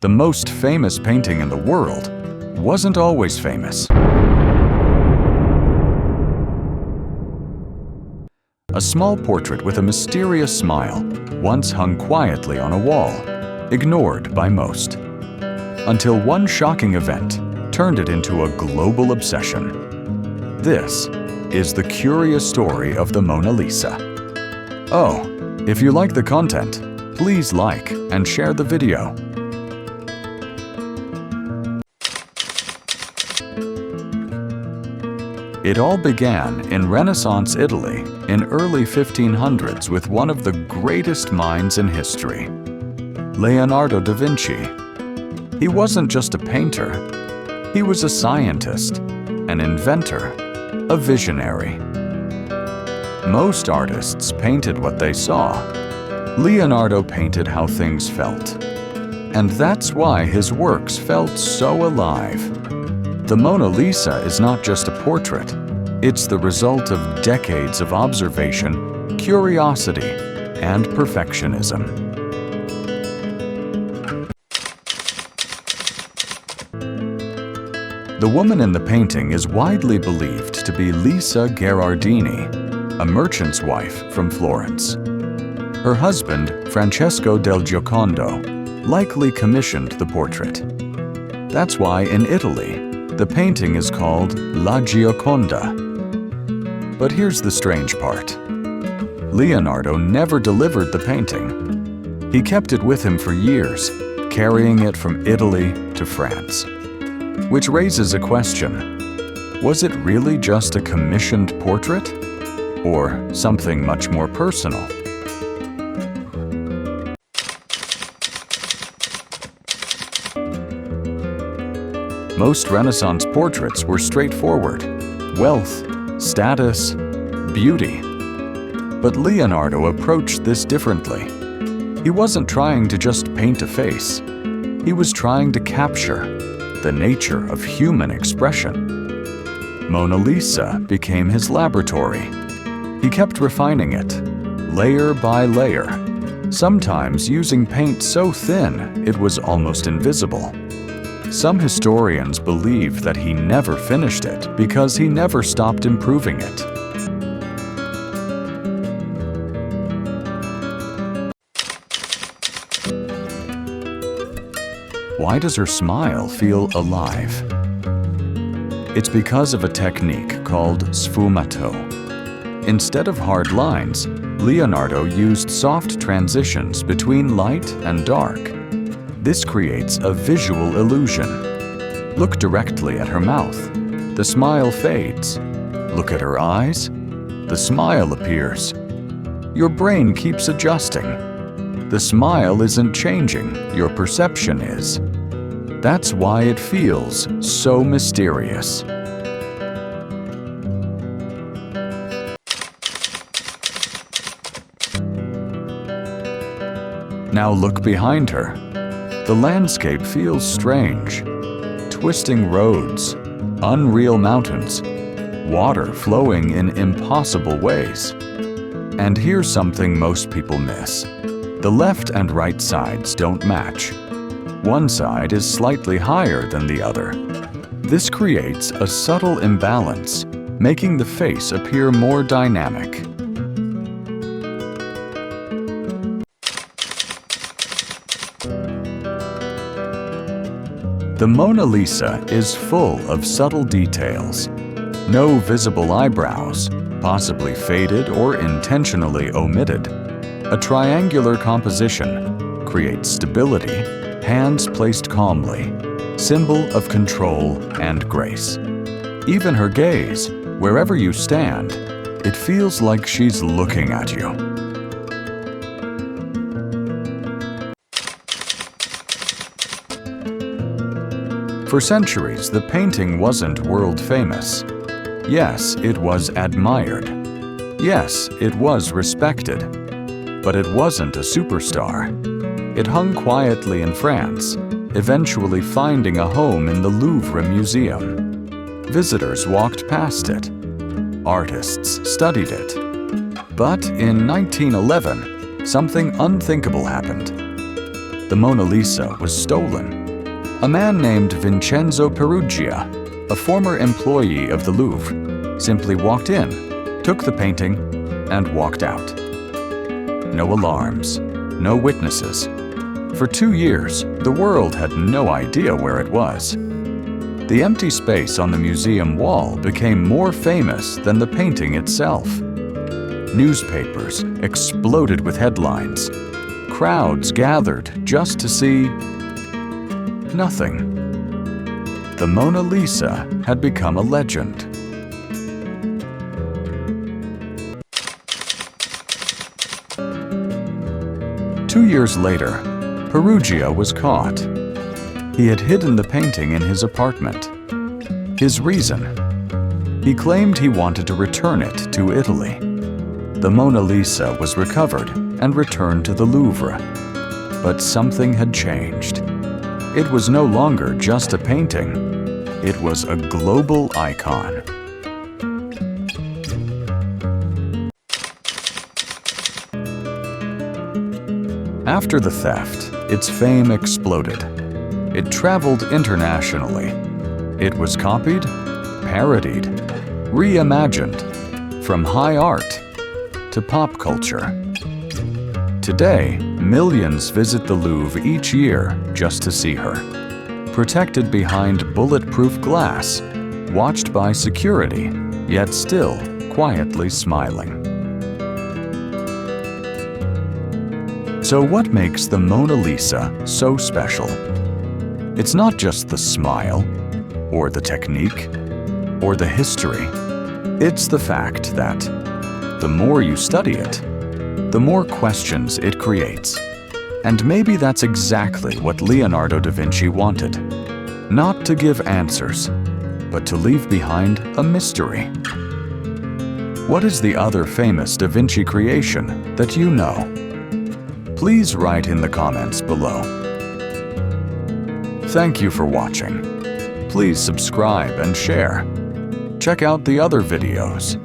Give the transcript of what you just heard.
The most famous painting in the world wasn't always famous. A small portrait with a mysterious smile once hung quietly on a wall, ignored by most, until one shocking event turned it into a global obsession. This is the curious story of the Mona Lisa. Oh, if you like the content, please like and share the video. It all began in Renaissance Italy in early 1500s with one of the greatest minds in history, Leonardo da Vinci. He wasn't just a painter, he was a scientist, an inventor, a visionary. Most artists painted what they saw. Leonardo painted how things felt. And that's why his works felt so alive. The Mona Lisa is not just a portrait. It's the result of decades of observation, curiosity, and perfectionism. The woman in the painting is widely believed to be Lisa Gherardini, a merchant's wife from Florence. Her husband, Francesco del Giocondo, likely commissioned the portrait. That's why in Italy, the painting is called La Gioconda. But here's the strange part. Leonardo never delivered the painting. He kept it with him for years, carrying it from Italy to France. Which raises a question. Was it really just a commissioned portrait? Or something much more personal? Most Renaissance portraits were straightforward: wealth, status, beauty. But Leonardo approached this differently. He wasn't trying to just paint a face. He was trying to capture the nature of human expression. Mona Lisa became his laboratory. He kept refining it, layer by layer, sometimes using paint so thin it was almost invisible. Some historians believe that he never finished it because he never stopped improving it. Why does her smile feel alive? It's because of a technique called sfumato. Instead of hard lines, Leonardo used soft transitions between light and dark. This creates a visual illusion. Look directly at her mouth. The smile fades. Look at her eyes. The smile appears. Your brain keeps adjusting. The smile isn't changing, your perception is. That's why it feels so mysterious. Now look behind her. The landscape feels strange. Twisting roads, unreal mountains, water flowing in impossible ways. And here's something most people miss. The left and right sides don't match. One side is slightly higher than the other. This creates a subtle imbalance, making the face appear more dynamic. The Mona Lisa is full of subtle details. No visible eyebrows, possibly faded or intentionally omitted. A triangular composition creates stability, hands placed calmly, symbol of control and grace. Even her gaze, wherever you stand, it feels like she's looking at you. For centuries, the painting wasn't world famous. Yes, it was admired. Yes, it was respected. But it wasn't a superstar. It hung quietly in France, eventually finding a home in the Louvre Museum. Visitors walked past it. Artists studied it. But in 1911, something unthinkable happened. the Mona Lisa was stolen. A man named Vincenzo Peruggia, a former employee of the Louvre, simply walked in, took the painting, and walked out. No alarms, no witnesses. For 2 years, the world had no idea where it was. The empty space on the museum wall became more famous than the painting itself. Newspapers exploded with headlines. Crowds gathered just to see nothing. The Mona Lisa had become a legend. Two years later, Peruggia was caught. He had hidden the painting in his apartment. His reason? He claimed he wanted to return it to Italy. The Mona Lisa was recovered and returned to the Louvre. But something had changed. It was no longer just a painting. It was a global icon. After the theft, its fame exploded. It traveled internationally. It was copied, parodied, reimagined, from high art to pop culture. Today, millions visit the Louvre each year just to see her. Protected behind bulletproof glass, watched by security, yet still quietly smiling. So what makes the Mona Lisa so special? It's not just the smile, or the technique, or the history. It's the fact that the more you study it, the more questions it creates. And maybe that's exactly what Leonardo da Vinci wanted. Not to give answers, but to leave behind a mystery. What is the other famous Da Vinci creation that you know? Please write in the comments below. Thank you for watching. Please subscribe and share. Check out the other videos.